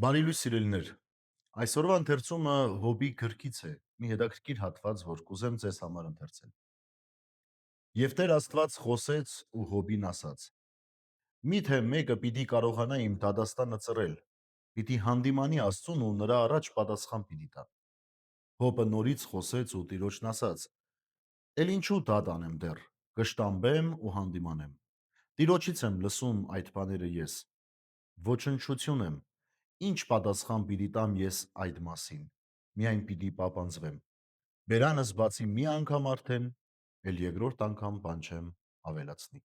Բարի լույս սիրելիներ, այսօրվա ընթերցումը հոբի գրքից է, մի հետաքրքիր հատված, որ կուզեմ ձեզ համար ընթերցել։ Եվ Տեր Աստված խոսեց ու հոբին ասաց. «Միթե մեկը պիտի կարողանա իմ դադաստանը ծռել, պիտի հանդիմանի Աստծուն ու նրա առաջ պատասխան պիտի տա»։ Հոբը նորից խոսեց ու Տիրոջն ասաց. «Էլ ինչու դատ անեմ դեռ, կշտամբեմ ու հանդիմանեմ։ Տիրոջից եմ լսում այդ բաները ես։ Ոչնչություն եմ, ինչ պատասխան պիտի տամ ես այդ մասին, միայն պիտի պապանձվեմ։ Բերանս բացի մի անգամ արդեն, էլ երկրորդ անգամ բան չեմ ավելացնի»։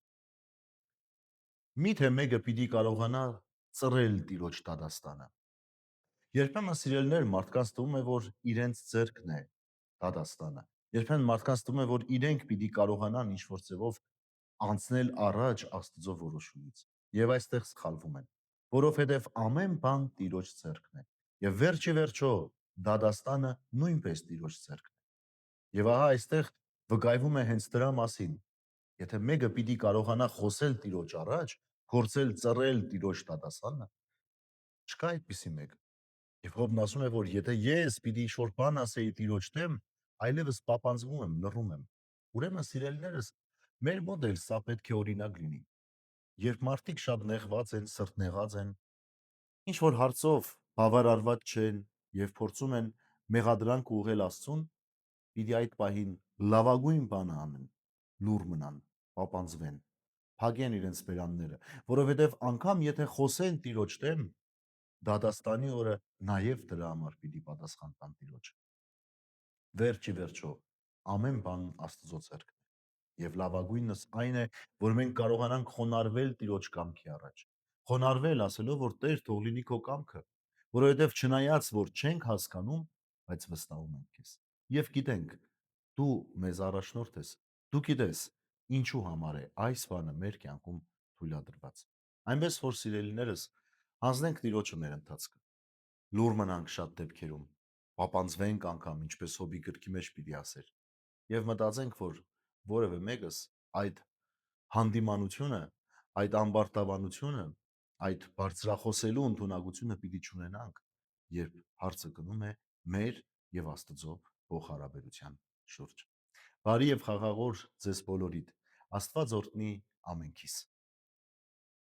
Միթե մեկը պիտի կարողանա ծռել Տիրոջ դադաստանը։ Երբեմն սիրելիներ մարդկանց թվում է, որ իրենց ձեռքն է դադաստանը։ Երբեմն մարդկանց թվում է, որ իրենք պիտի կարողանան ինչ-որ ձևով անցնել առաջ Աստծո որոշումից։ Եվ այստեղ սխալվում են, որովհետև ամեն բան Տիրոջ ձեռքն է։ Եվ վերջի վերջո դադաստանը նույնպես Տիրոջ ձեռքն է։ Եվ ահա այստեղ վկայվում է հենց դրա մասին։ Եթե մեկը պիտի կարողանա խոսել Տիրոջ առաջ, փորձել ծռել Տիրոջ դադաստանը, չկա այդպիսի մեկ։ Եվ Հոբն ասում է, որ եթե ես պիտի ինչ-որ բան ասեի Տիրոջ դեմ, այլևս պապանձվում եմ, լռում եմ։ Ուրեմն սիրելիներս, մեր մոտ էլ սա պետք է օրինակ լինի։ Երբ մարդիկ շատ նեղված են, սրտնեղած են, ինչ որ հարցով բավարարված չեն եւ փորձում են մեղադրանք ուղղել Աստծուն, պիտի այդ պահին լավագույն բանը անեն, լուռ մնան, պապանձվեն, փակեն իրենց բերանները, որովհետեւ անգամ եթե խոսեն Տիրոջ դեմ, դադաստանի օրը նաեւ դրա համար պիտի պատասխան տան Տիրոջ։ Վերջի վերջո ամեն բան Աստծո ձեռքն է։ Եվ լավագույնս այն է, որ մենք կարողանանք խոնարհվել Տիրոջ կամքի առաջ։ Խոնարհվել ասելով, որ Տեր, թող լինի քո կամքը, որովհետև չնայած որ չենք հասկանում, բայց վստահում ենք քեզ։ Եվ գիտենք, դու մեզ առաջնորդ ես։ Դու գիտես, ինչու համար է այս բանը մեր կյանքում թույլատրված։ Այնպես որ սիրելիներս, հանձնենք Տիրոջը մեր ընթացքը։ Լուռ մնանք շատ դեպքերում, պապանձվենք անգամ, ինչպես Հոբի գրքի մեջ պիտի ասեր, եւ մտածենք, որ որևէ մեկս այդ հանդիմանությունը, այդ ամբարտավանությունը, այդ բարձրախոսելու ընդունակությունը պիտի չունենանք, երբ հարցը գնում է մեր եւ Աստծո փոխհարաբերության շուրջ։ Բարի եւ խաղաղոր ձեզ բոլորիդ։ Աստված օրհնի ամենքիս։